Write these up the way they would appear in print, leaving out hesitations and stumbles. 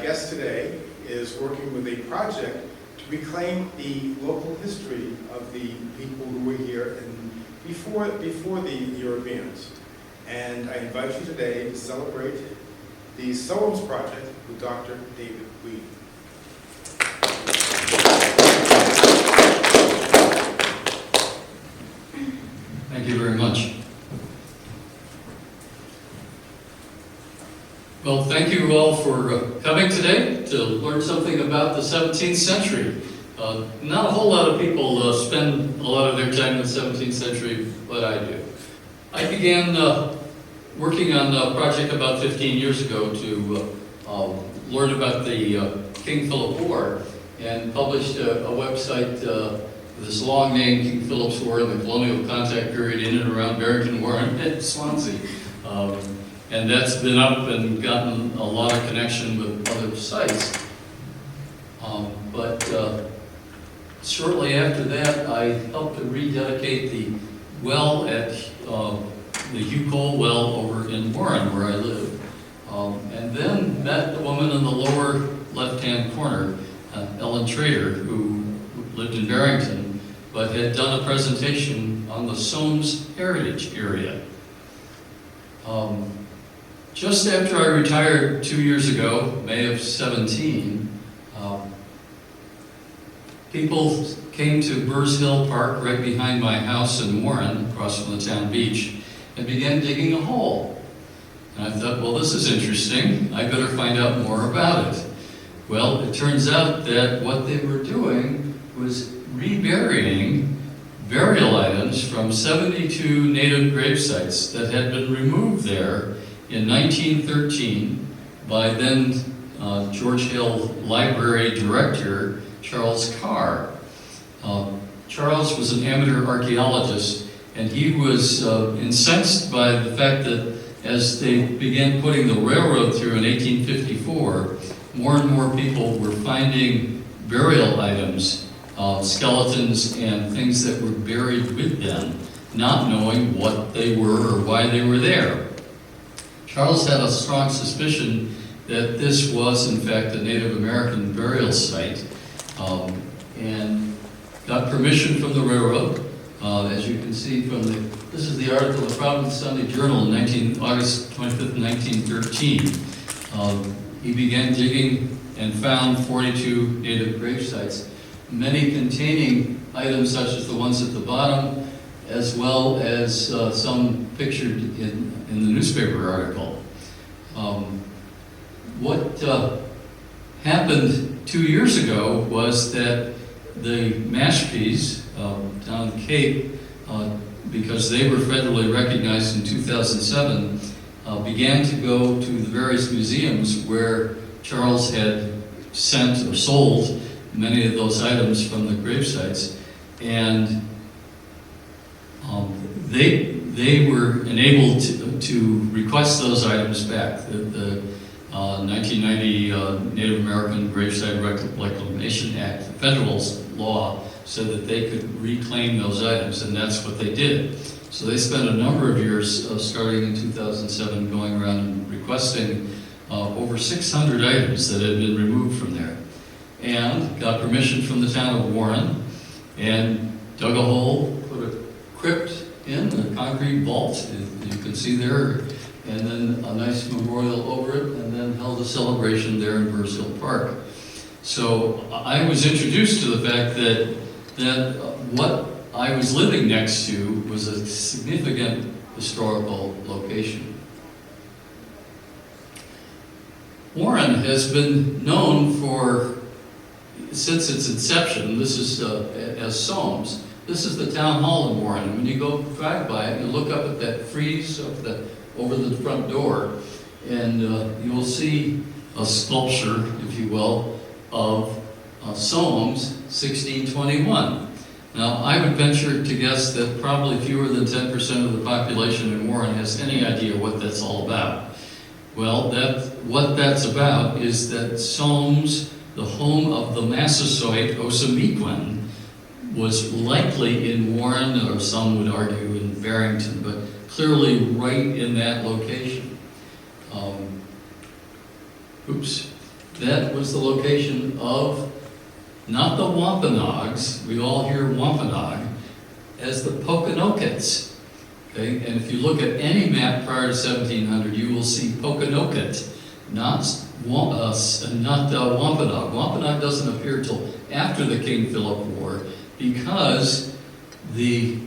guest today is working with a project to reclaim the local history of the people who were here before the Europeans. And I invite you today to celebrate the Sowams project with Dr. David Weed. Thank you very much. Well, thank you all for coming today to learn something about the 17th century. Not a whole lot of people spend a lot of their time in the 17th century, but I do. I began working on a project about 15 years ago to learn about the King Philip War, and published a website with this long name, King Philip's War in the Colonial Contact Period in and around Barrington, Warren, and Swansea. And that's been up and gotten a lot of connection with other sites. But shortly after that, I helped to rededicate the well at the Hugh Cole well over in Warren, where I live. And then met the woman in the lower left-hand corner, Ellen Trader, who lived in Barrington, but had done a presentation on the Sowams heritage area. Just after I retired 2 years ago, May of 17, people came to Burrs Hill Park, right behind my house in Warren, across from the town beach, and began digging a hole. And I thought, well, this is interesting. I better find out more about it. Well, it turns out that what they were doing was reburying burial items from 72 native grave sites that had been removed there in 1913 by then George Hill Library Director Charles Carr. Charles was an amateur archaeologist, and he was incensed by the fact that as they began putting the railroad through in 1854, more and more people were finding burial items, skeletons and things that were buried with them, not knowing what they were or why they were there. Charles had a strong suspicion that this was, in fact, a Native American burial site, and got permission from the railroad. As you can see from this is the article in the Providence Sunday Journal in August 25th, 1913. He began digging and found 42 native grave sites, many containing items such as the ones at the bottom, as well as some pictured in the newspaper article. What happened 2 years ago was that the Mashpees down the Cape, because they were federally recognized in 2007, began to go to the various museums where Charles had sent or sold many of those items from the grave sites, and they were enabled to request those items back. The 1990 Native American Gravesite Reclamation Act, the federal law, said that they could reclaim those items, and that's what they did. So they spent a number of years, starting in 2007, going around and requesting over 600 items that had been removed from there, and got permission from the town of Warren, and dug a hole, put a crypt in, a concrete vault, you can see there, and then a nice memorial over it, and then held a celebration there in Burrs Hill Park. So I was introduced to the fact that what I was living next to was a significant historical location. Warren has been known for, since its inception, this is as Sowams, this is the town hall in Warren. And when you go drive by it, you look up at that frieze over the front door, and you will see a sculpture, if you will, of Sowams 1621. Now, I would venture to guess that probably fewer than 10% of the population in Warren has any idea what that's all about. Well, what that's about is that Sowams, the home of the Massasoit Osamequin, was likely in Warren, or some would argue in Barrington, but clearly right in that location. that was the location of not the Wampanoags, we all hear Wampanoag, as the Pokanokets. Okay? And if you look at any map prior to 1700, you will see Pokanoket, not Wampanoag. Wampanoag doesn't appear till after the King Philip War, because the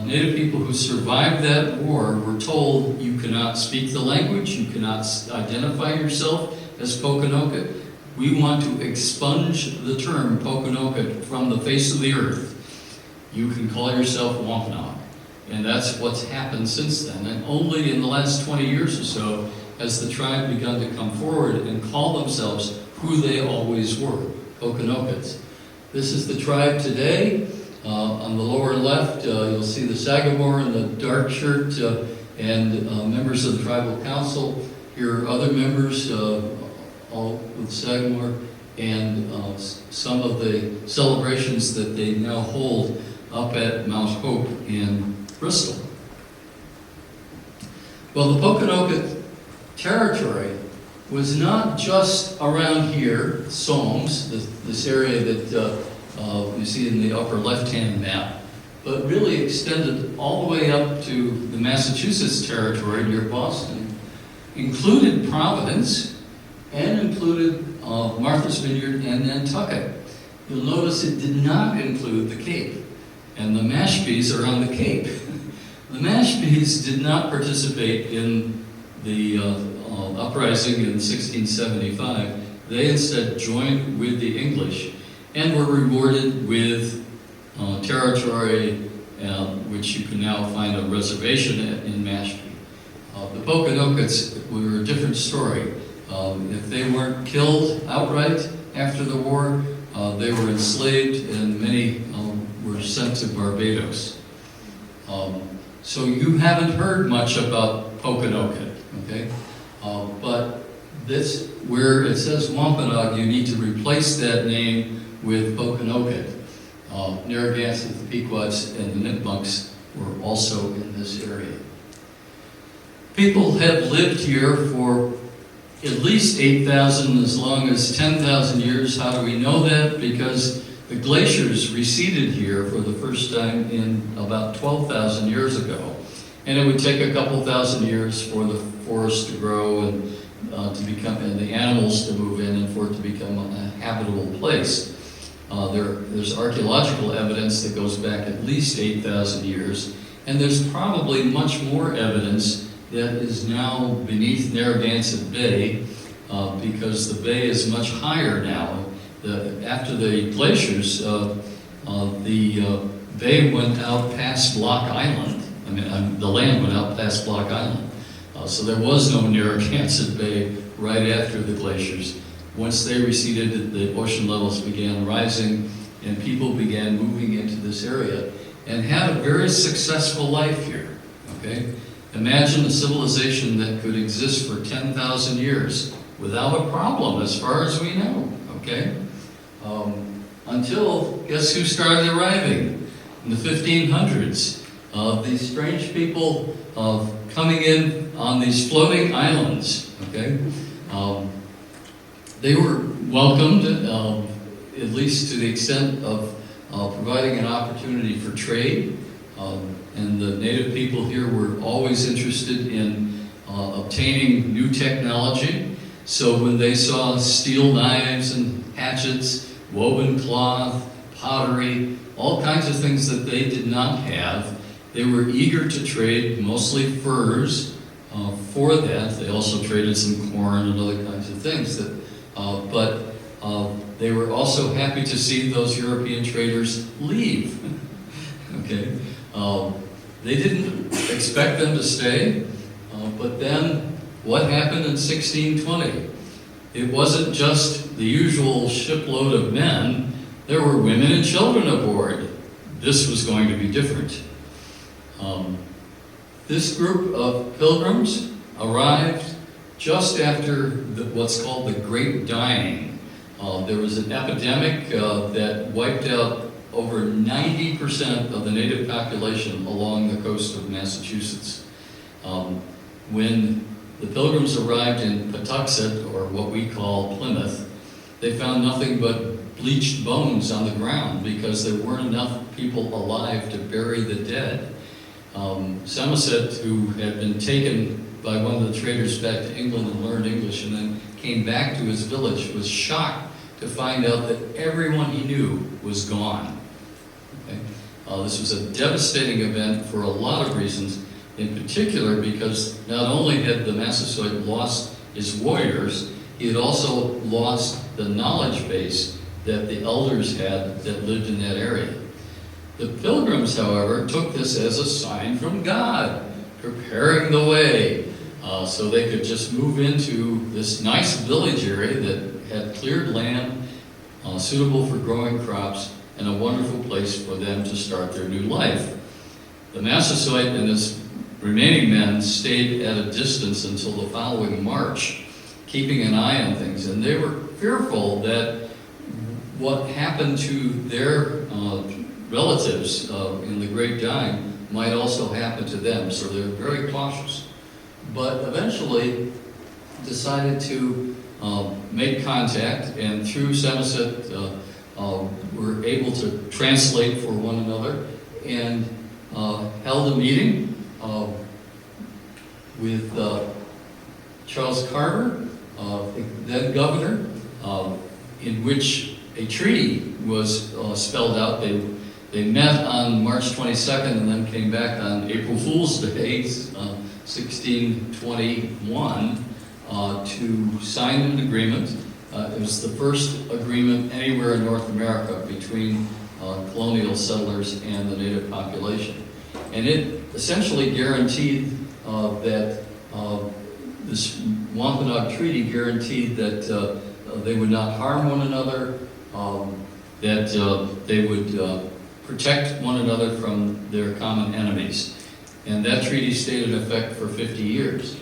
Native people who survived that war were told you cannot speak the language, you cannot identify yourself as Pokanoket. We want to expunge the term Pokanoket from the face of the earth. You can call yourself Wampanoag. And that's what's happened since then. And only in the last 20 years or so has the tribe begun to come forward and call themselves who they always were, Pokanokets. This is the tribe today. On the lower left, you'll see the Sagamore in the dark shirt and members of the tribal council. Here are other members, all with Sagamore, and some of the celebrations that they now hold up at Mount Hope in Bristol. Well, the Pokanoket territory was not just around here, Sowams, this area that you see in the upper left-hand map, but really extended all the way up to the Massachusetts territory near Boston, included Providence, and included Martha's Vineyard and Nantucket. You'll notice it did not include the Cape, and the Mashpees are on the Cape. The Mashpees did not participate in the uprising in 1675. They instead joined with the English and were rewarded with territory, which you can now find a reservation in Mashpee. The Pokanokets were a different story. If they weren't killed outright after the war, they were enslaved, and many were sent to Barbados. So you haven't heard much about Pokanoket, okay? But this, where it says Wampanoag, you need to replace that name with Pokanoket. Narragansett, the Pequots, and the Nipmunks were also in this area. People have lived here for at least 8,000, as long as 10,000 years. How do we know that? Because the glaciers receded here for the first time in about 12,000 years ago. And it would take a couple thousand years for the forest to grow and to become, and the animals to move in, and for it to become a habitable place. There's archaeological evidence that goes back at least 8,000 years, and there's probably much more evidence that is now beneath Narragansett Bay, because the bay is much higher now. After the glaciers, the bay went out past Block Island. The land went out past Block Island. So there was no Narragansett Bay right after the glaciers. Once they receded, the ocean levels began rising, and people began moving into this area and had a very successful life here. Okay? Imagine a civilization that could exist for 10,000 years without a problem, as far as we know. Okay? Until, guess who started arriving? In the 1500s. These strange people coming in on these floating islands. Okay? They were welcomed, at least to the extent of providing an opportunity for trade. And the native people here were always interested in obtaining new technology. So when they saw steel knives and hatchets, woven cloth, pottery, all kinds of things that they did not have, they were eager to trade, mostly furs. For that, they also traded some corn and other kinds of things. But they were also happy to see those European traders leave. Okay. They didn't expect them to stay, but then what happened in 1620? It wasn't just the usual shipload of men, there were women and children aboard. This was going to be different. This group of pilgrims arrived just after what's called the Great Dying. There was an epidemic that wiped out over 90% of the native population along the coast of Massachusetts. When the Pilgrims arrived in Patuxent, or what we call Plymouth. They found nothing but bleached bones on the ground because there weren't enough people alive to bury the dead. Somerset, who had been taken by one of the traders back to England and learned English and then came back to his village, was shocked to find out that everyone he knew was gone. Okay? This was a devastating event for a lot of reasons, in particular because not only had the Massasoit lost his warriors, he had also lost the knowledge base that the elders had that lived in that area. The Pilgrims, however, took this as a sign from God, preparing the way so they could just move into this nice village area that had cleared land, suitable for growing crops, and a wonderful place for them to start their new life. The Massasoit and his remaining men stayed at a distance until the following March, keeping an eye on things, and they were fearful that what happened to their relatives in the Great Dying might also happen to them, so they were very cautious. But eventually decided to make contact, and through Somerset were able to translate for one another, and held a meeting with Charles Carter, then governor, in which a treaty was spelled out. They met on March 22nd and then came back on April Fool's Day, 1621, to sign an agreement. It was the first agreement anywhere in North America between colonial settlers and the native population. And it essentially guaranteed that this Wampanoag Treaty guaranteed that they would not harm one another, that they would protect one another from their common enemies. And that treaty stayed in effect for 50 years.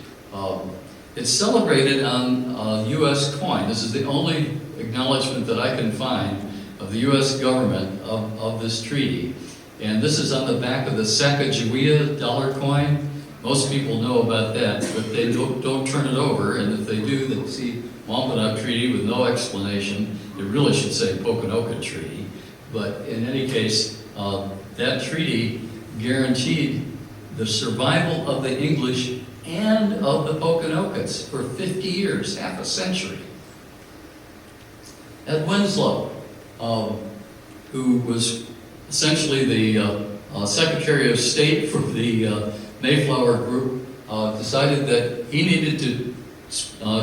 It's celebrated on a U.S. coin. This is the only acknowledgement that I can find of the U.S. government of this treaty. And this is on the back of the Sacagawea dollar coin. Most people know about that, but they don't turn it over, and if they do, they'll see Wampanoag Treaty with no explanation. It really should say Pokanoket Treaty. But in any case, that treaty guaranteed the survival of the English and of the Pokanokets for 50 years, half a century. Ed Winslow, who was essentially the Secretary of State for the Mayflower Group, decided that he needed to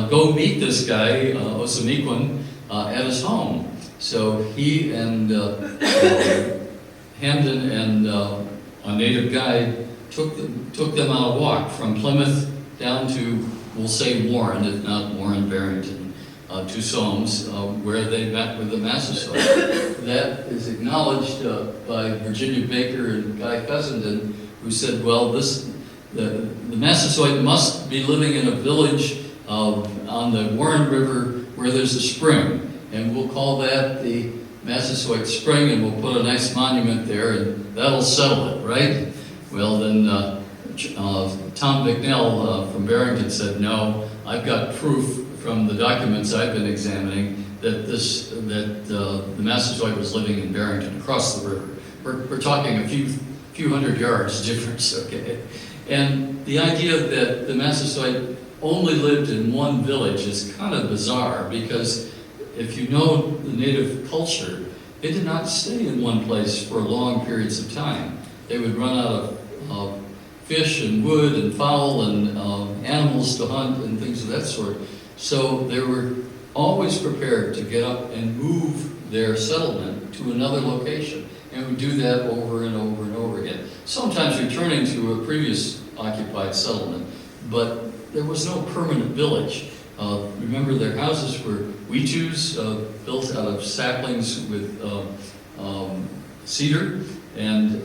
go meet this guy, Osamequin, at his home. So he and Hamden and a native guide took them on a walk from Plymouth down to, we'll say Warren, if not Warren Barrington, to Sowams, where they met with the Massasoit. That is acknowledged by Virginia Baker and Guy Fessenden, who said, well, the Massasoit must be living in a village on the Warren River where there's a spring, and we'll call that the Massasoit Spring, and we'll put a nice monument there, and that'll settle it, right? Well, then Tom Bicknell from Barrington said, no, I've got proof from the documents I've been examining that the Massasoit was living in Barrington, across the river. We're talking a few hundred yards difference, okay? And the idea that the Massasoit only lived in one village is kind of bizarre, because if you know the native culture, they did not stay in one place for long periods of time. They would run out of fish and wood and fowl and animals to hunt and things of that sort. So they were always prepared to get up and move their settlement to another location, and would do that over and over and over again, sometimes returning to a previous occupied settlement, but there was no permanent village. Remember, their houses were weetus, built out of saplings with cedar, and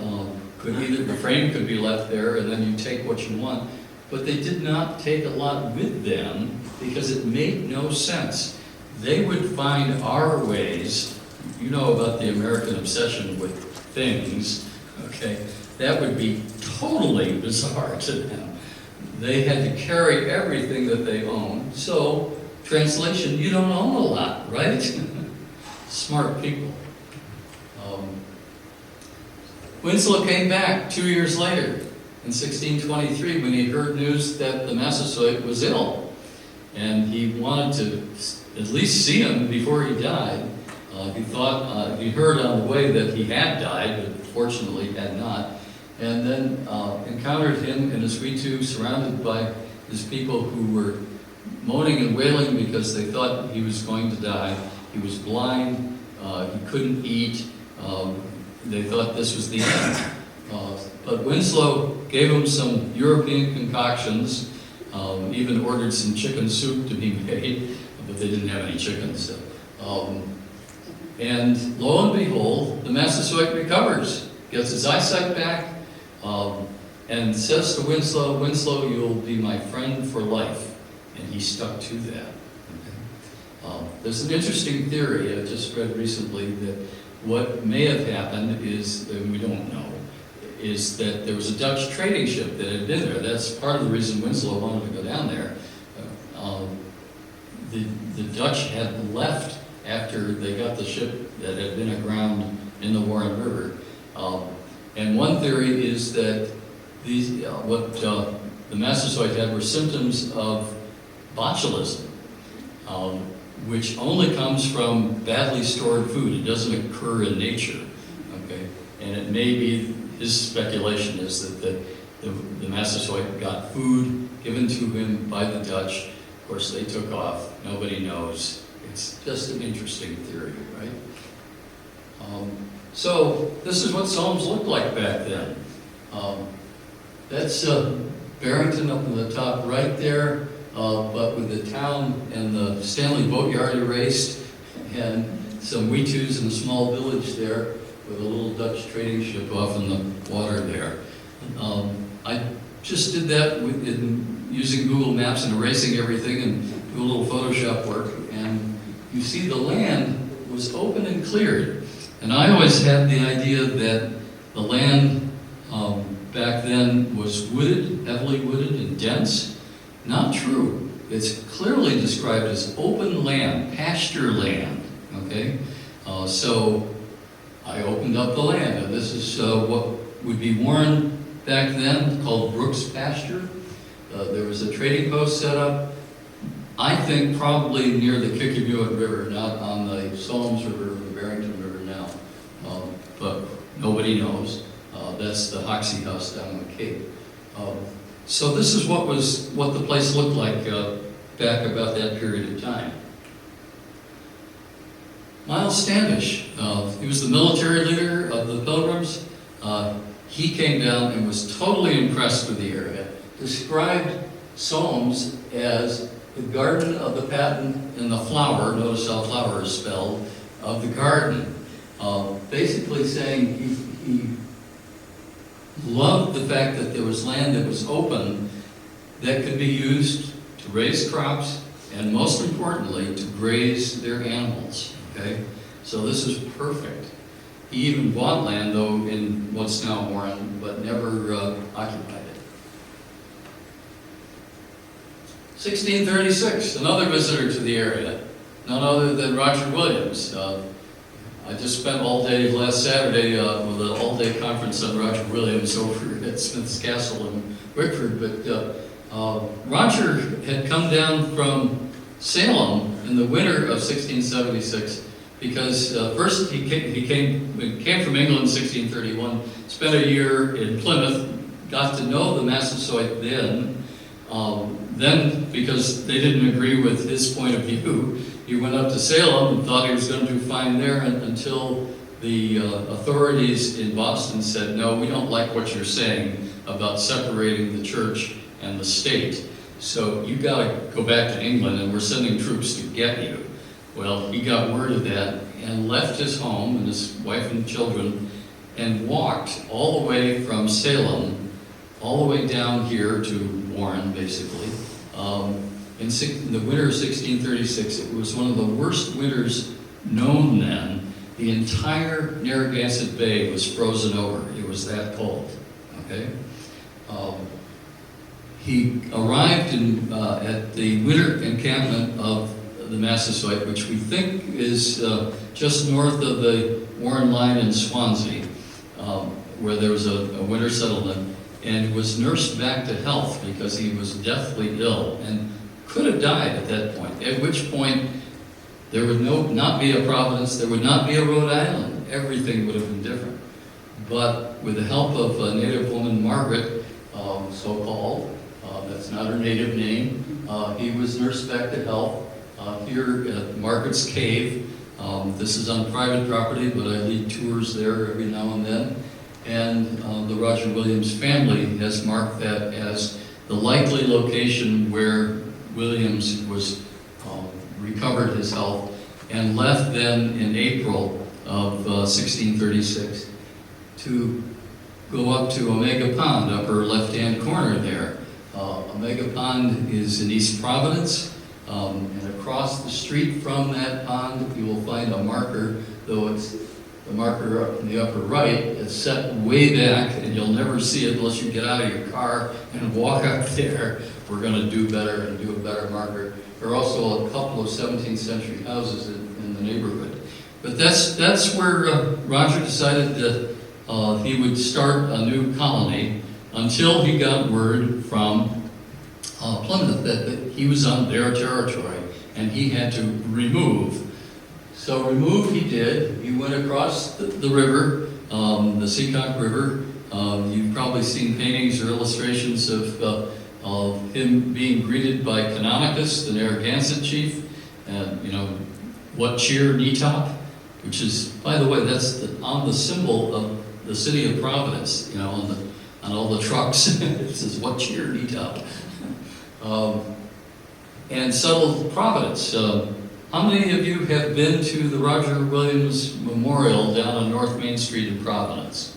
the frame could be left there, and then you take what you want. But they did not take a lot with them because it made no sense. They would find our ways. You know about the American obsession with things, okay? That would be totally bizarre to them. they had to carry everything that they owned. So, translation, you don't own a lot, right? Smart people. Winslow came back 2 years later, in 1623, when he heard news that the Massasoit was ill. And he wanted to at least see him before he died. He thought, he heard on the way that he had died, but fortunately had not. And then encountered him in his Ritu, surrounded by his people who were moaning and wailing because they thought he was going to die. He was blind, he couldn't eat, they thought this was the end. But Winslow gave him some European concoctions, even ordered some chicken soup to be made, but they didn't have any chickens. And lo and behold, the Massasoit recovers, gets his eyesight back, and says to Winslow, "Winslow, you'll be my friend for life." And he stuck to that. Okay? There's an interesting theory I just read recently that what may have happened is, and we don't know, is that there was a Dutch trading ship that had been there. That's part of the reason Winslow wanted to go down there. The Dutch had left after they got the ship that had been aground in the Warren River. And one theory is that these, the Massasoit had were symptoms of botulism, which only comes from badly stored food. It doesn't occur in nature, okay? And it may be, his speculation is that the Massasoit got food given to him by the Dutch. Of course, they took off. Nobody knows. It's just an interesting theory, right? So this is what Sowams looked like back then. That's Barrington up in the top right there, but with the town and the Stanley Boatyard erased, and some Weetus in a small village there with a little Dutch trading ship off in the water there. I just did that using Google Maps and erasing everything and do a little Photoshop work, and you see the land was open and cleared. And I always had the idea that the land back then was wooded, heavily wooded and dense. Not true. It's clearly described as open land, pasture land, okay? So I opened up the land, and this is what would be Warren back then, called Brooks Pasture. There was a trading post set up, I think probably near the Kickamuit River, not on the Sowams River or the Barrington River now, but nobody knows. That's the Hoxie House down on the Cape. So this is what the place looked like back about that period of time. Miles Standish, he was the military leader of the Pilgrims. He came down and was totally impressed with the area. Described Sowams as the garden of the patent and the flower, notice how flower is spelled, of the garden. Basically saying he loved the fact that there was land that was open that could be used to raise crops and, most importantly, to graze their animals. Okay, so this is perfect. He even bought land, though, in what's now Warren, but never occupied it. 1636, another visitor to the area, none other than Roger Williams. I just spent all day last Saturday with an all-day conference on Roger Williams over at Smith's Castle in Wickford, but Roger had come down from Salem in the winter of 1676 because first he came from England in 1631, spent a year in Plymouth, got to know the Massasoit then. Then, because they didn't agree with his point of view, he went up to Salem and thought he was going to do fine there until the authorities in Boston said, "No, we don't like what you're saying about separating the church and the state. So you got to go back to England, and we're sending troops to get you." Well, he got word of that and left his home and his wife and children and walked all the way from Salem all the way down here to Warren, basically. In the winter of 1636, it was one of the worst winters known then. The entire Narragansett Bay was frozen over. It was that cold, okay? he arrived at the winter encampment of the Massasoit, which we think is just north of the Warren line in Swansea, where there was a winter settlement, and was nursed back to health because he was deathly ill and could have died at that point, at which point there would not be a Providence, there would not be a Rhode Island. Everything would have been different. But with the help of a native woman, Margaret, so-called, that's not her native name, he was nursed back to health here at Margaret's Cave. This is on private property, but I lead tours there every now and then. And the Roger Williams family has marked that as the likely location where Williams was recovered his health and left then in April of 1636 to go up to Omega Pond, upper left-hand corner there. Omega Pond is in East Providence, and across the street from that pond you will find a marker, though it's the marker up in the upper right is set way back, and you'll never see it unless you get out of your car and walk up there. We're going to do better and do a better marker. There are also a couple of 17th century houses in the neighborhood. But that's where Roger decided that he would start a new colony until he got word from Plymouth that he was on their territory and he had to remove. So remove he did. He went across the river, the Seacock River. You've probably seen paintings or illustrations of him being greeted by Canonicus, the Narragansett chief, and what cheer Netop, which is, by the way, that's on the symbol of the city of Providence, on all the trucks. It says, what cheer Netop. And settled Providence. How many of you have been to the Roger Williams Memorial down on North Main Street in Providence?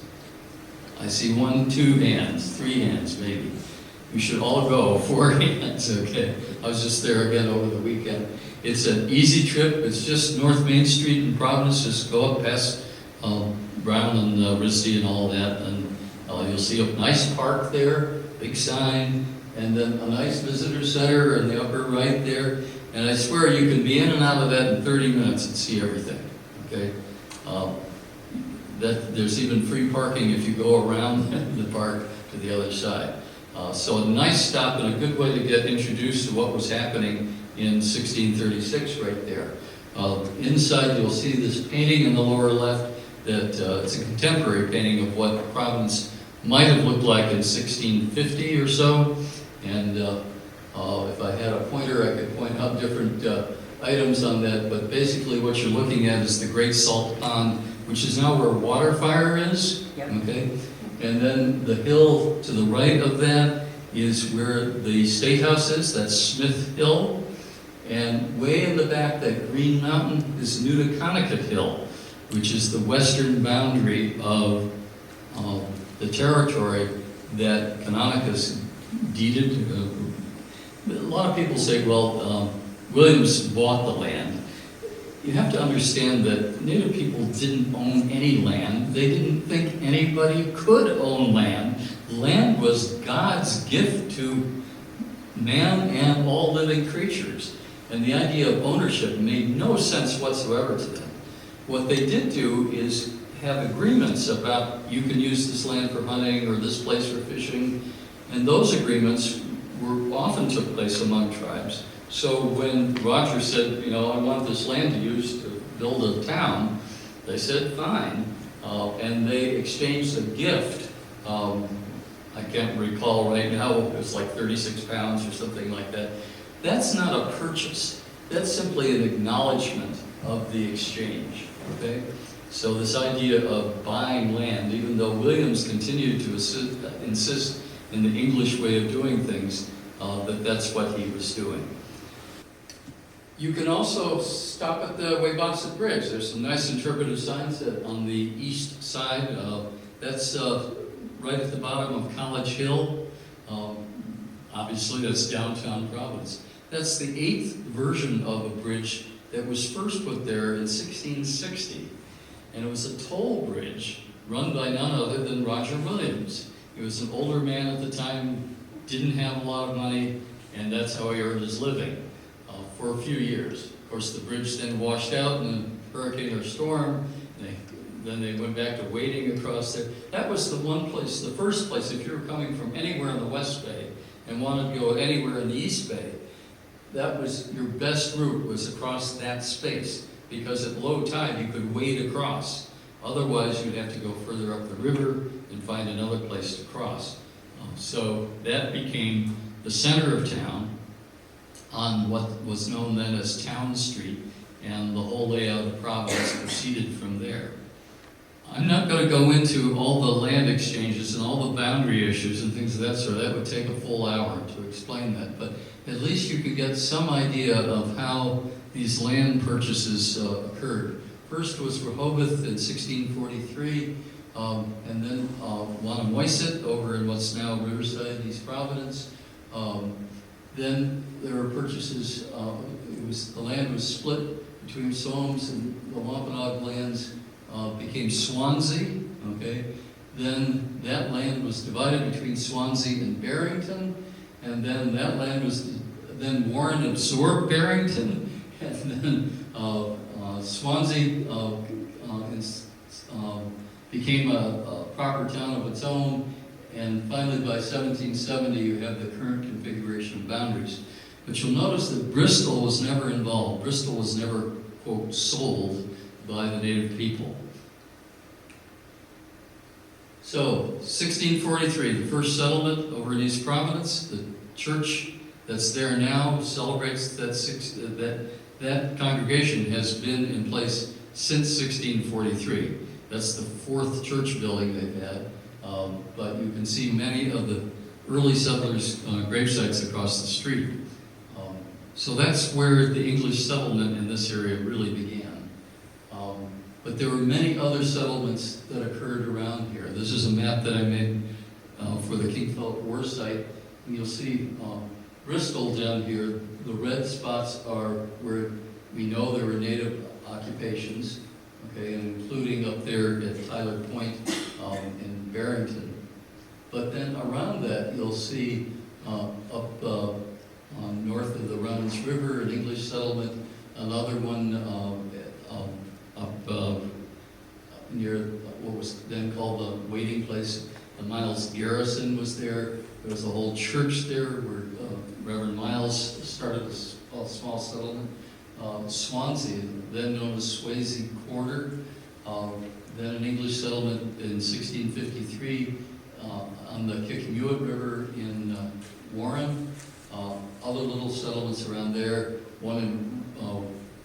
I see 1, 2 hands, 3 hands maybe. We should all go, 4 hands, okay? I was just there again over the weekend. It's an easy trip. It's just North Main Street in Providence. Just go up past Brown and Risty and all that, and you'll see a nice park there, big sign, and then a nice visitor center in the upper right there. And I swear you can be in and out of that in 30 minutes and see everything, okay? There's even free parking if you go around the park to the other side. So a nice stop and a good way to get introduced to what was happening in 1636 right there. Inside you'll see this painting in the lower left that it's a contemporary painting of what Providence might have looked like in 1650 or so. And if I had a pointer, I could point out different items on that, but basically what you're looking at is the Great Salt Pond, which is now where Waterfire is, okay? And then the hill to the right of that is where the State House is, that's Smith Hill. And way in the back, that green mountain is Nutaconacut Hill, which is the western boundary of the territory that Canonicus deeded. A lot of people say, well, Williams bought the land. You have to understand that Native people didn't own any land. They didn't think anybody could own land. Land was God's gift to man and all living creatures. And the idea of ownership made no sense whatsoever to them. What they did do is have agreements about you can use this land for hunting or this place for fishing. And those agreements often took place among tribes. So when Roger said, I want this land to use to build a town, they said, fine. And they exchanged a gift. I can't recall right now, it was like 36 pounds or something like that. That's not a purchase. That's simply an acknowledgement of the exchange, okay? So this idea of buying land, even though Williams continued to insist in the English way of doing things, that's what he was doing. You can also stop at the Weybosset Bridge. There's some nice interpretive signs on the east side. That's right at the bottom of College Hill. Obviously, that's downtown Providence. That's the 8th version of a bridge that was first put there in 1660. And it was a toll bridge run by none other than Roger Williams. He was an older man at the time, didn't have a lot of money, and that's how he earned his living for a few years. Of course, the bridge then washed out in a hurricane or storm. Then they went back to wading across there. That was the one place, the first place, if you were coming from anywhere in the West Bay and wanted to go anywhere in the East Bay, that was your best route, was across that space, because at low tide you could wade across. Otherwise, you'd have to go further up the river and find another place to cross. So that became the center of town on what was known then as Town Street, and the whole layout of Providence proceeded from there. I'm not going to go into all the land exchanges and all the boundary issues and things of that sort. That would take a full hour to explain that, but at least you could get some idea of how these land purchases occurred. First was Rehoboth in 1643, and then Wannamoiset over in what's now Riverside, East Providence. Then there were purchases, the land was split between Sowams and the Wampanoag lands, became Swansea, okay? Then that land was divided between Swansea and Barrington, and then that land was, then Warren absorbed Barrington, and then Swansea became a proper town of its own, and finally by 1770 you have the current configuration of boundaries. But you'll notice that Bristol was never involved. Bristol was never, quote, sold by the native people. So, 1643, the first settlement over in East Providence. The church that's there now celebrates that congregation has been in place since 1643. That's the fourth church building they've had. But you can see many of the early settlers' grave sites across the street. So that's where the English settlement in this area really began. But there were many other settlements that occurred around here. This is a map that I made for the King Philip War site. And you'll see Bristol down here. The red spots are where we know there were native occupations, okay, including up there at Tyler Point in Barrington. But then around that, you'll see up north of the Runnels River, an English settlement, another one up near what was then called the waiting place. The Miles Garrison was there. There was a whole church there where Reverend Miles started a small settlement. Swansea, then known as Swayze Quarter, then an English settlement in 1653 on the Kickamuit River in Warren. Other little settlements around there, one in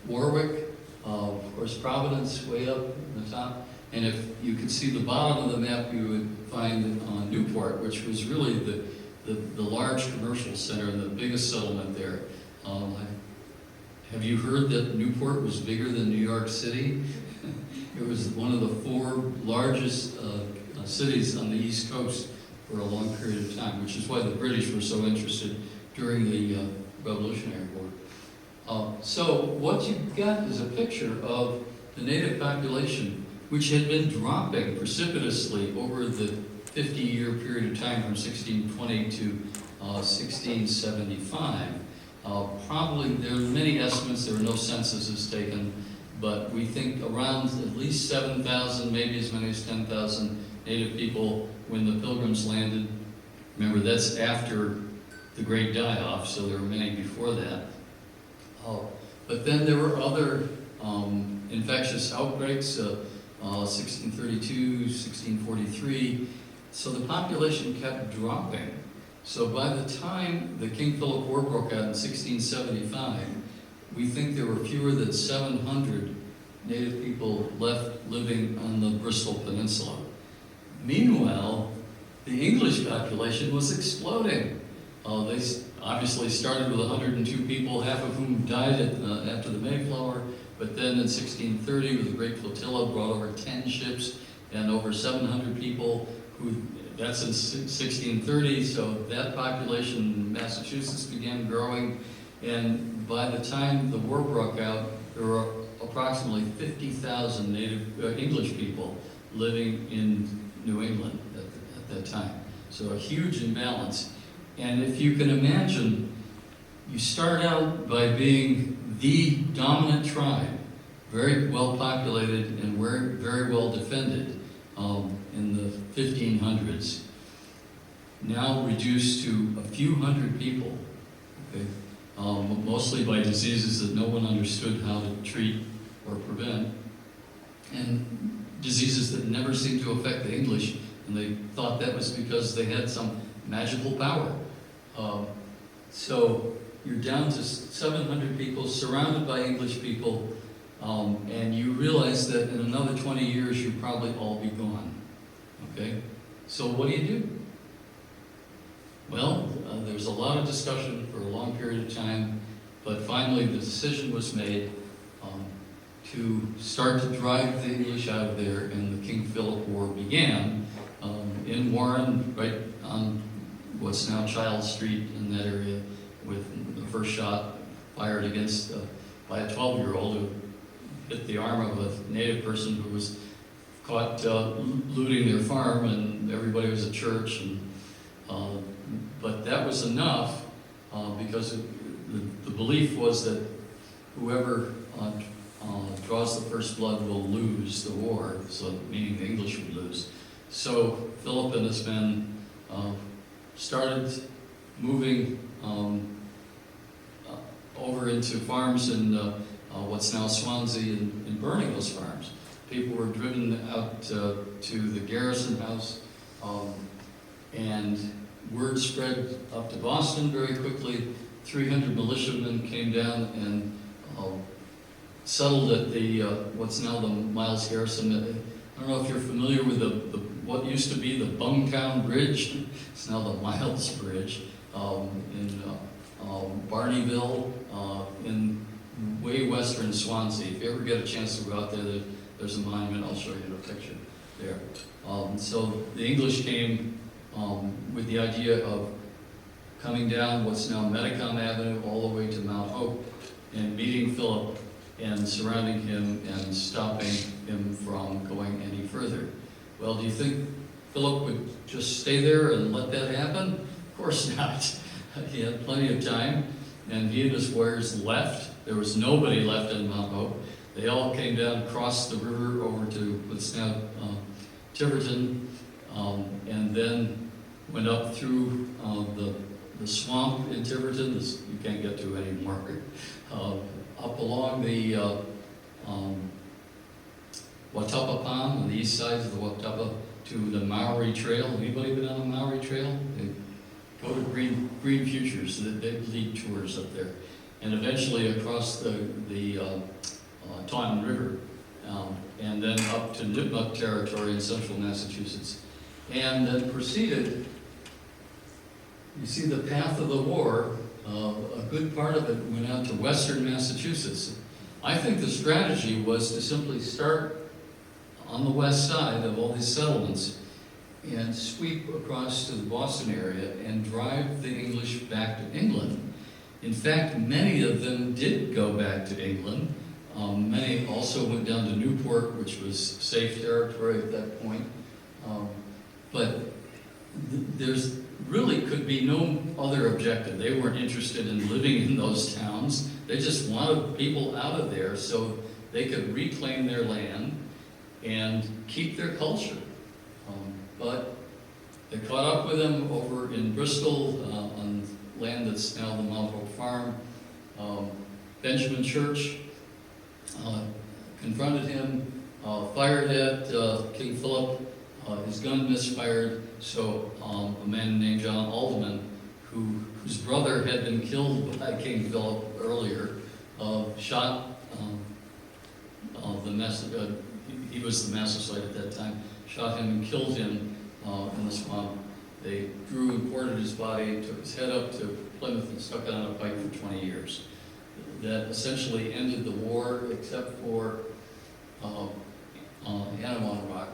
Warwick, of course Providence, way up in the top. And if you could see the bottom of the map, you would find Newport, which was really the large commercial center and the biggest settlement there. Have you heard that Newport was bigger than New York City? It was one of the four largest cities on the East Coast for a long period of time, which is why the British were so interested during the Revolutionary War. So what you've got is a picture of the native population, which had been dropping precipitously over the 50-year period of time from 1620 to 1675. Probably, there are many estimates, there were no censuses taken, but we think around at least 7,000, maybe as many as 10,000 native people when the Pilgrims landed. Remember, that's after the Great Die-Off, so there were many before that. But then there were other infectious outbreaks, 1632, 1643, so the population kept dropping. So by the time the King Philip War broke out in 1675, we think there were fewer than 700 native people left living on the Bristol Peninsula. Meanwhile, the English population was exploding. They obviously started with 102 people, half of whom died after the Mayflower, but then in 1630, with the Great Flotilla, brought over 10 ships and over 700 people that's in 1630, so that population in Massachusetts began growing, and by the time the war broke out, there were approximately 50,000 native English people living in New England at that time. So a huge imbalance. And if you can imagine, you start out by being the dominant tribe, very well populated and very, very well defended in the 1500s, now reduced to a few hundred people, okay? Mostly by diseases that no one understood how to treat or prevent, and diseases that never seemed to affect the English, and they thought that was because they had some magical power. So you're down to 700 people, surrounded by English people, and you realize that in another 20 years you'll probably all be gone. Okay? So what do? Well, there's a lot of discussion for a long period of time, but finally the decision was made to start to drive the English out of there, and the King Philip War began in Warren, right on what's now Child Street in that area, with the first shot fired against by a 12-year-old who hit the arm of a native person who was caught looting their farm, and everybody was at church. But that was enough because the belief was that whoever draws the first blood will lose the war, so meaning the English would lose. So Philip and his men started moving over into farms in what's now Swansea and burning those farms. People were driven out to the garrison house, and word spread up to Boston very quickly. 300 militiamen came down and settled at the what's now the Miles Garrison. I don't know if you're familiar with what used to be the Bungtown Bridge. It's now the Miles Bridge in Barneyville, in way western Swansea. If you ever get a chance to go out there, there's a monument. I'll show you the picture there. So the English came with the idea of coming down what's now Metacom Avenue all the way to Mount Hope and meeting Philip and surrounding him and stopping him from going any further. Well, do you think Philip would just stay there and let that happen? Of course not. He had plenty of time, and he and his warriors left. There was nobody left in Mount Hope. They all came down, crossed the river over to what's now Tiverton, and then went up through the swamp in Tiverton. You can't get to anymore. Up along the Watuppa Pond on the east side of the Watuppa to the Maori Trail. Anybody been on the Maori Trail? Go to Green Futures. They lead tours up there, and eventually across the Taunton River, and then up to Nipmuc territory in central Massachusetts, and then proceeded. You see the path of the war. A good part of it went out to western Massachusetts. I think the strategy was to simply start on the west side of all these settlements and sweep across to the Boston area and drive the English back to England. In fact, many of them did go back to England. Many also went down to Newport, which was safe territory at that point. But there's really could be no other objective. They weren't interested in living in those towns. They just wanted people out of there so they could reclaim their land and keep their culture. But they caught up with them over in Bristol on land that's now the Mount Hope Farm. Benjamin Church confronted him, fired at King Philip. His gun misfired, so a man named John Alderman, whose brother had been killed by King Philip earlier, shot he was the mastocyte at that time, shot him and killed him in the swamp. They drew and quartered his body, took his head up to Plymouth and stuck it on a pike for 20 years. That essentially ended the war, except for Annawan Rock.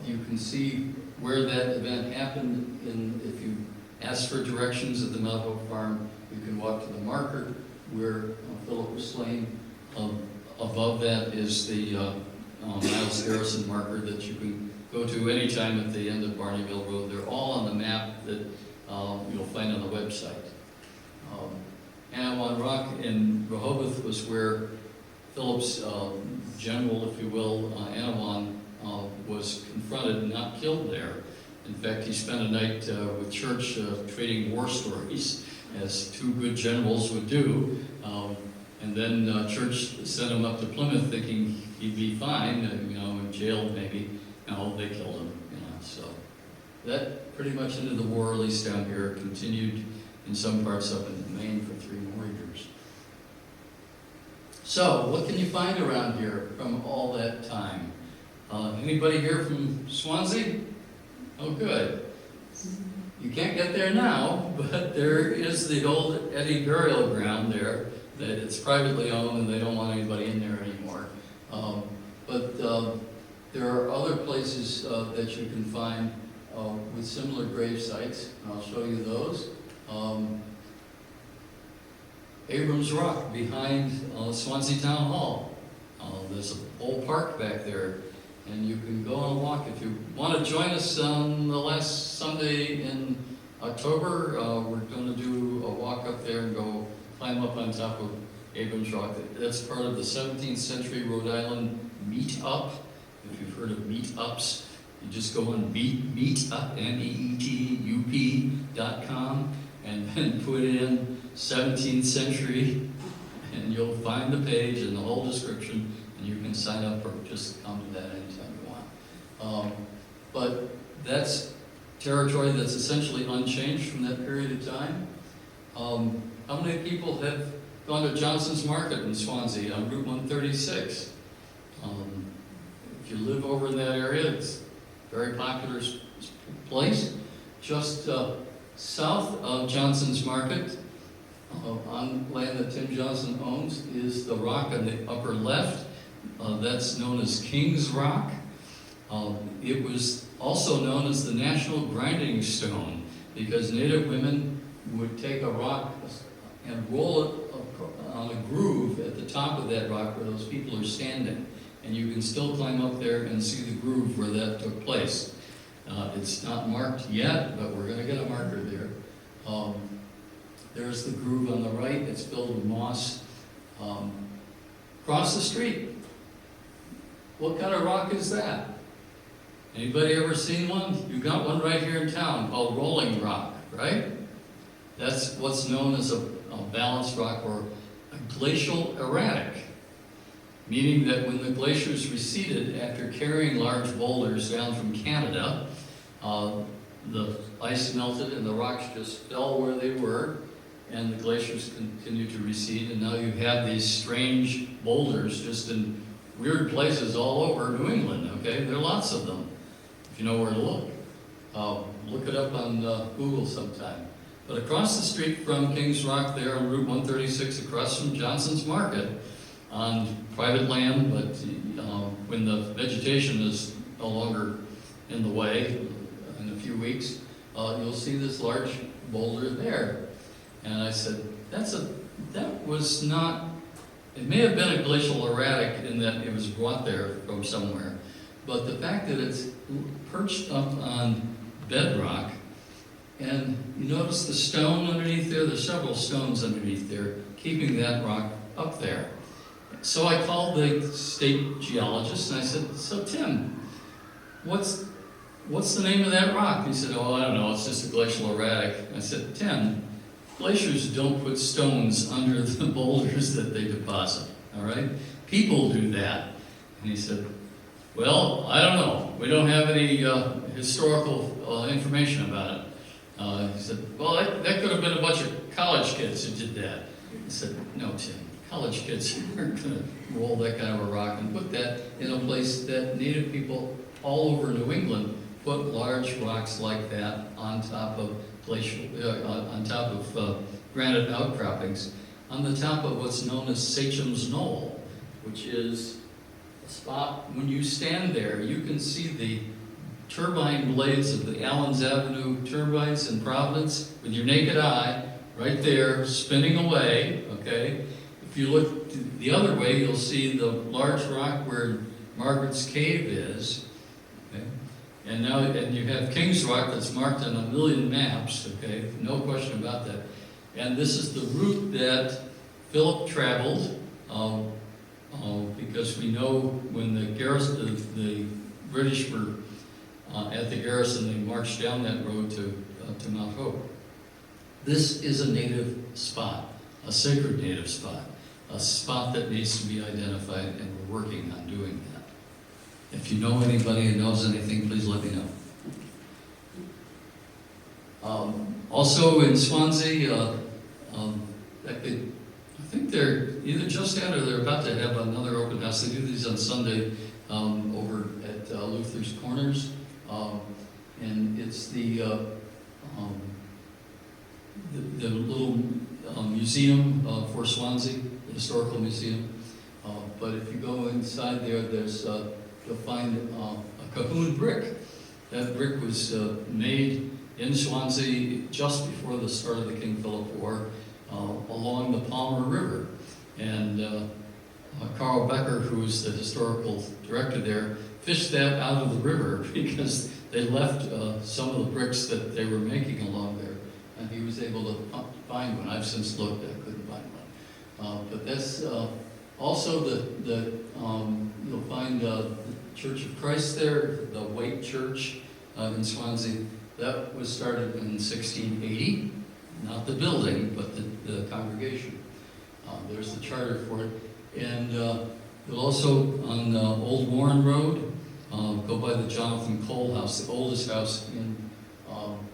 You can see where that event happened. If you ask for directions at the Mount Hope Farm, you can walk to the marker where Philip was slain. Above that is the Miles Garrison marker that you can go to anytime at the end of Barneyville Road. They're all on the map that you'll find on the website. Anawan Rock in Rehoboth was where Philip's general, if you will, Anawan, was confronted and not killed there. In fact, he spent a night with Church trading war stories, as two good generals would do. And then Church sent him up to Plymouth thinking he'd be fine, in jail maybe. No, they killed him, So that pretty much into the war, at least down here, continued in some parts up in Maine for 3 more years. So, what can you find around here from all that time? Anybody here from Swansea? Oh, good. You can't get there now, but there is the old Eddy burial ground there that it's privately owned and they don't want anybody in there anymore. But there are other places that you can find with similar grave sites. I'll show you those. Abrams Rock behind Swansea Town Hall. There's a whole park back there, and you can go on a walk. If you want to join us on the last Sunday in October, we're going to do a walk up there and go climb up on top of Abrams Rock. That's part of the 17th century Rhode Island meet-up. If you've heard of meet-ups, you just go on meetup, meetup.com, and then put in 17th century, and you'll find the page and the whole description, and you can sign up or just come to that anytime you want. But that's territory that's essentially unchanged from that period of time. How many people have gone to Johnson's Market in Swansea on Route 136? If you live over in that area, it's a very popular place. Just south of Johnson's Market, on land that Tim Johnson owns, is the rock on the upper left. That's known as King's Rock. It was also known as the National Grinding Stone because Native women would take a rock and roll it on a groove at the top of that rock where those people are standing. And you can still climb up there and see the groove where that took place. It's not marked yet, but we're going to get a marker there. There's the groove on the right. It's filled with moss. Across the street, what kind of rock is that? Anybody ever seen one? You got one right here in town called Rolling Rock, right? That's what's known as a balanced rock or a glacial erratic, meaning that when the glaciers receded after carrying large boulders down from Canada, the ice melted and the rocks just fell where they were, and the glaciers continued to recede, and now you have these strange boulders just in weird places all over New England, okay? There are lots of them, if you know where to look. Look it up on Google sometime. But across the street from Kings Rock there on Route 136, across from Johnson's Market, on private land, but when the vegetation is no longer in the way, in a few weeks, you'll see this large boulder there. And I said, that was not, it may have been a glacial erratic in that it was brought there from somewhere, but the fact that it's perched up on bedrock, and you notice the stone underneath there, there's several stones underneath there, keeping that rock up there. So I called the state geologist and I said, so Tim, what's the name of that rock? He said, oh, I don't know, it's just a glacial erratic. I said, Tim, glaciers don't put stones under the boulders that they deposit, all right? People do that. And he said, well, I don't know. We don't have any historical information about it. He said, well, that could have been a bunch of college kids who did that. I said, no, Tim, college kids aren't going to roll that kind of a rock and put that in a place that Native people all over New England put large rocks like that on top of granite outcroppings, on the top of what's known as Sacham's Knoll, which is a spot, when you stand there, you can see the turbine blades of the Allens Avenue turbines in Providence with your naked eye, right there, spinning away, okay? If you look the other way, you'll see the large rock where Margaret's Cave is, okay? And you have Kings Rock that's marked on a million maps, okay? No question about that. And this is the route that Philip traveled, because we know when the British were at the garrison, they marched down that road to Mount Hope. This is a native spot, a sacred native spot, a spot that needs to be identified, and we're working on doing that. If you know anybody who knows anything, please let me know. Also in Swansea, I think they're either just had or they're about to have another open house. They do these on Sunday over at Luther's Corners, and it's the little museum for Swansea, the historical museum. But if you go inside there, you'll find a Cahoon brick. That brick was made in Swansea just before the start of the King Philip War, along the Palmer River. And Carl Becker, who's the historical director there, fished that out of the river because they left some of the bricks that they were making along there, and he was able to find one. I've since looked, I couldn't find one. But that's also you'll find the Church of Christ there, the White Church in Swansea. That was started in 1680, not the building, but the congregation. There's the charter for it. And you'll also, on Old Warren Road, go by the Jonathan Cole House, the oldest house in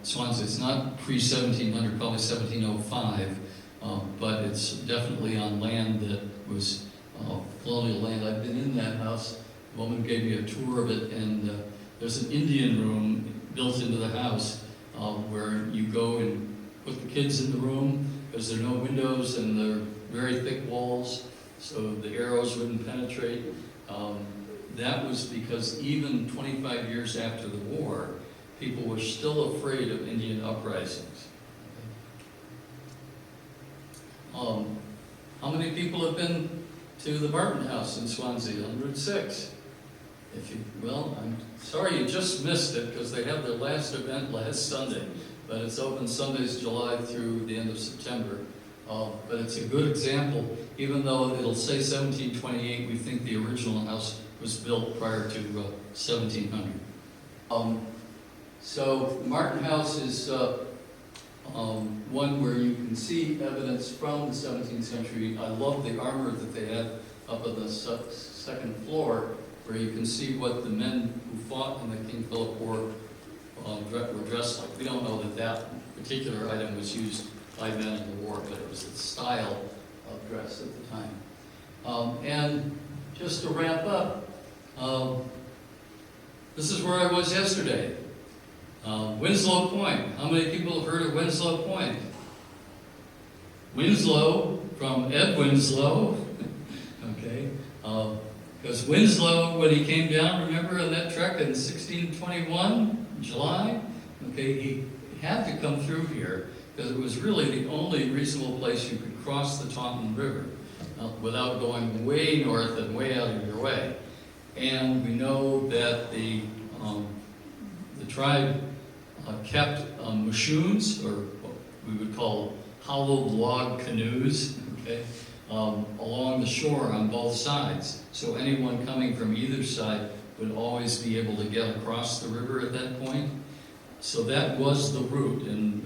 Swansea. It's not pre-1700, probably 1705, but it's definitely on land that was colonial land. I've been in that house. A woman gave me a tour of it, and there's an Indian room built into the house where you go and put the kids in the room because there are no windows and they're very thick walls, so the arrows wouldn't penetrate. That was because even 25 years after the war, people were still afraid of Indian uprisings. How many people have been to the Barton House in Swansea on Route 6? Well, I'm sorry you just missed it because they had their last event last Sunday, but it's open Sundays, July through the end of September. But it's a good example, even though it'll say 1728, we think the original house was built prior to 1700. So Martin House is one where you can see evidence from the 17th century. I love the armor that they had up on the second floor, where you can see what the men who fought in the King Philip War were dressed like. We don't know that that particular item was used by men in the war, but it was the style of dress at the time. And just to wrap up, this is where I was yesterday. Winslow Point. How many people have heard of Winslow Point? Winslow, from Ed Winslow. Okay. Because Winslow, when he came down, remember on that trek in 1621, July? Okay, he had to come through here because it was really the only reasonable place you could cross the Taunton River without going way north and way out of your way. And we know that the tribe kept mushoons, or what we would call hollow log canoes, okay, along the shore on both sides. So anyone coming from either side would always be able to get across the river at that point. So that was the route, and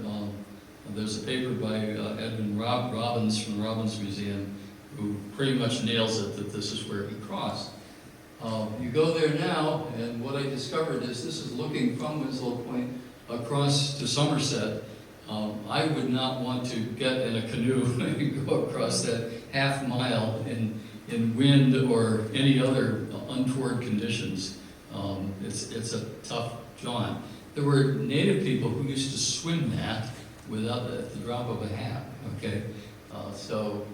there's a paper by Edwin Robbins from the Robbins Museum who pretty much nails it that this is where he crossed. You go there now, and what I discovered is this is looking from Winslow Point across to Somerset. I would not want to get in a canoe and go across that half mile in wind or any other untoward conditions. It's a tough jaunt. There were native people who used to swim that at the drop of a hat, okay? So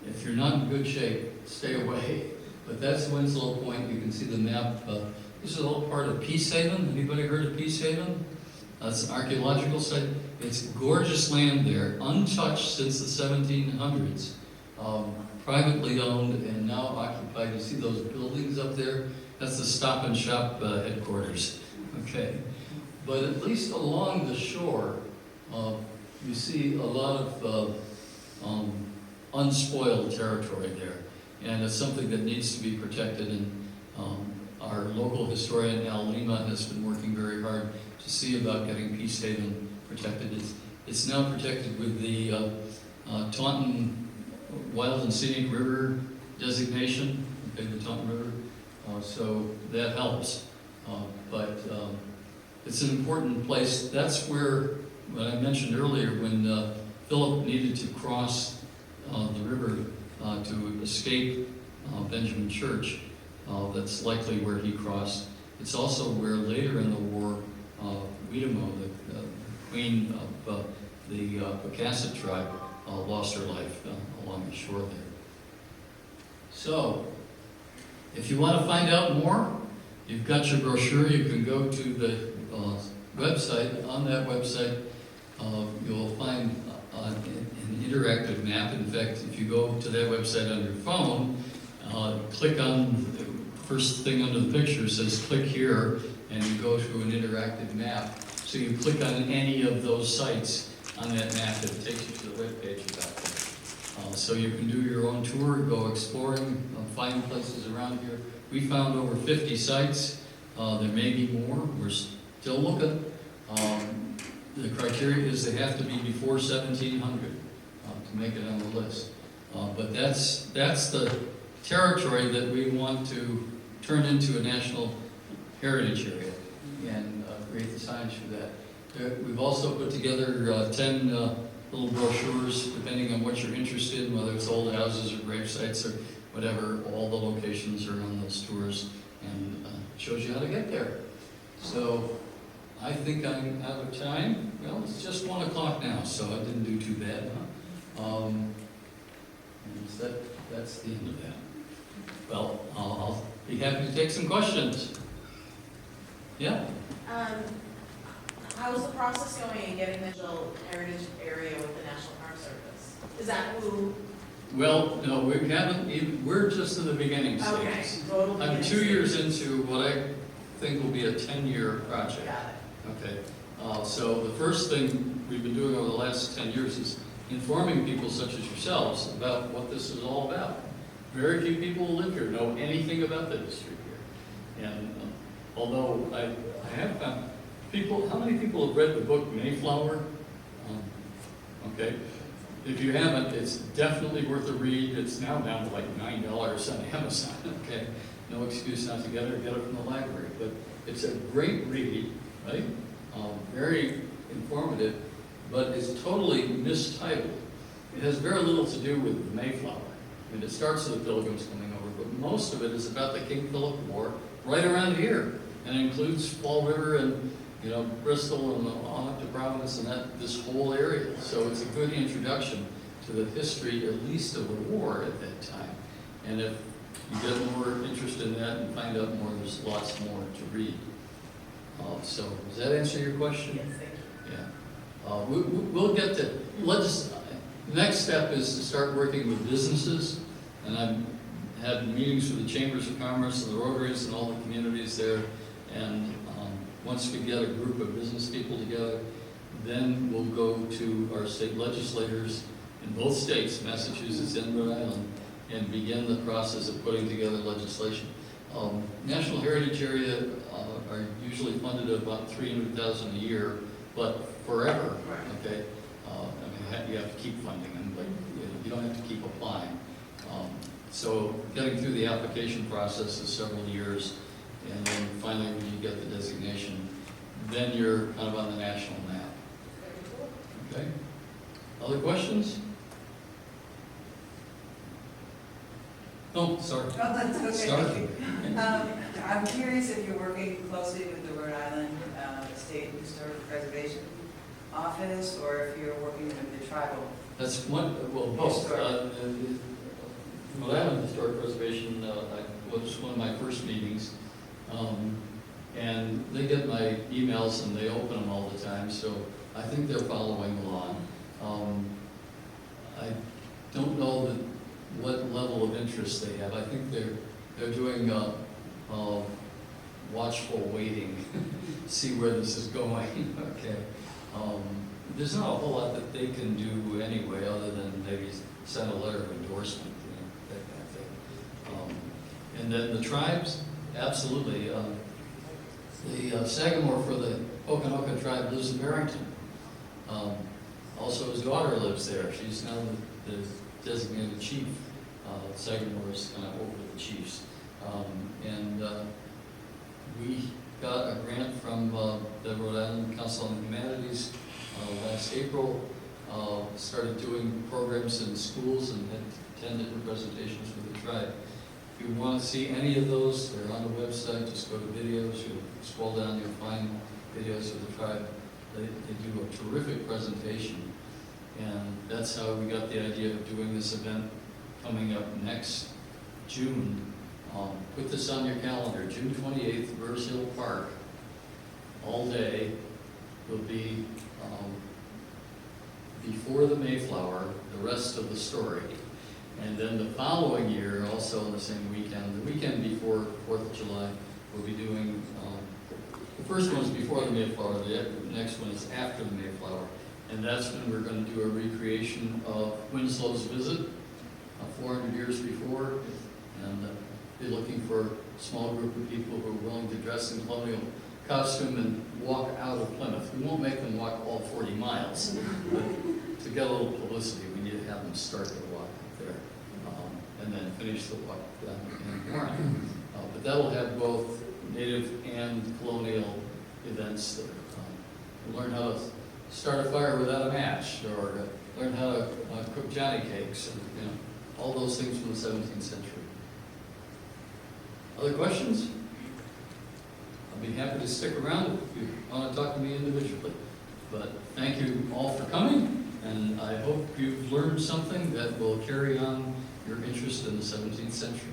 if you're not in good shape, stay away. But that's Winslow Point. You can see the map. This is all part of Peacehaven. Anybody heard of Peacehaven? That's an archaeological site. It's gorgeous land there, untouched since the 1700s, privately owned and now occupied. You see those buildings up there? That's the Stop and Shop headquarters. Okay, but at least along the shore, you see a lot of unspoiled territory there, and it's something that needs to be protected. And our local historian Al Lima has been working very hard to see about getting Peace Haven protected. It's now protected with the Taunton Wild and Scenic River designation, okay, the Taunton River, so that helps. But it's an important place. That's where, what I mentioned earlier, when Philip needed to cross the river to escape Benjamin Church, that's likely where he crossed. It's also where later in the war, Weetamo, the queen of the Pocasset tribe, lost her life along the shore there. So, if you want to find out more, you've got your brochure. You can go to the website. On that website, you'll find an interactive map. In fact, if you go to that website on your phone, click on the first thing under the picture, says click here, and you go to an interactive map. So you click on any of those sites on that map, it takes you to the web page about that. So you can do your own tour, go exploring, find places around here. We found over 50 sites. There may be more. We're still looking. The criteria is they have to be before 1700 to make it on the list. But that's the territory that we want to turn into a national heritage area and create the signage for that. We've also put together 10 little brochures, depending on what you're interested in, whether it's old houses or grave sites or whatever. All the locations are on those tours, and shows you how to get there. So I think I'm out of time. Well, it's just 1 o'clock now, so I didn't do too bad, huh? And that's the end of that. Well, I'll be happy to take some questions. Yeah? How's the process going in getting the National Heritage Area with the National Park Service? Is that who? Well, no, we haven't even, we're just in the beginning Okay, stages. total I'm beginning 2 years stages. into what I think will be a 10-year project. Got it. Okay, so the first thing we've been doing over the last 10 years is informing people such as yourselves about what this is all about. Very few people who live here know anything about the history here. And although I have found people, how many people have read the book Mayflower? Okay, if you haven't, it's definitely worth a read. It's now down to like $9 on Amazon, okay? No excuse not to get it from the library. But it's a great read, right? Very informative, but it's totally mistitled. It has very little to do with the Mayflower. I mean, it starts with the Pilgrims coming over, but most of it is about the King Philip War right around here, and it includes Fall River and Bristol and on up to Providence and this whole area. So it's a good introduction to the history, at least of the war at that time. And if you get more interested in that and find out more, there's lots more to read. So does that answer your question? Yes, thank you. Yeah. We'll get to, next step is to start working with businesses, and I've had meetings with the Chambers of Commerce and the Rotaries and all the communities there, and once we get a group of business people together, then we'll go to our state legislators in both states, Massachusetts and Rhode Island, and begin the process of putting together legislation. National Heritage Area are usually funded at about $300,000 a year, but forever, okay? I mean, you have to keep funding them, but you don't have to keep applying. So getting through the application process is several years, and then finally when you get the designation, then you're kind of on the national map. Okay? Other questions? Oh, sorry. Oh, that's okay. Start. I'm curious if you're working closely with the Rhode Island State Historic Preservation Office, or if you're working with the tribal. That's one, well, both. Rhode Island Historic Preservation was one of my first meetings, and they get my emails and they open them all the time, so I think they're following along. I don't know what level of interest they have. I think they're doing water watchful waiting, see where this is going, okay? There's not a whole lot that they can do anyway, other than maybe send a letter of endorsement, that kind of thing. And then the tribes, absolutely. The Sagamore for the Okanoka tribe lives in Barrington. Also, his daughter lives there. She's now the designated chief. Sagamore is kind of over the chiefs. We got a grant from the Rhode Island Council on Humanities last April, started doing programs in schools and had 10 different presentations with the tribe. If you want to see any of those, they're on the website. Just go to videos. You'll scroll down, you'll find videos of the tribe. They do a terrific presentation. And that's how we got the idea of doing this event coming up next June. Put this on your calendar, June 28th, Burrs Hill Park, all day. Will be before the Mayflower, the rest of the story. And then the following year, also on the same weekend, the weekend before 4th of July, we'll be doing, the first one's before the Mayflower, the next one is after the Mayflower. And that's when we're going to do a recreation of Winslow's visit, 400 years before, and be looking for a small group of people who are willing to dress in colonial costume and walk out of Plymouth. We won't make them walk all 40 miles, but to get a little publicity, we need to have them start their walk up there, and then finish the walk down in Warren. But that'll have both native and colonial events there. Learn how to start a fire without a match, or learn how to cook Johnny cakes, and all those things from the 17th century. Other questions? I'll be happy to stick around if you want to talk to me individually. But thank you all for coming, and I hope you've learned something that will carry on your interest in the 17th century.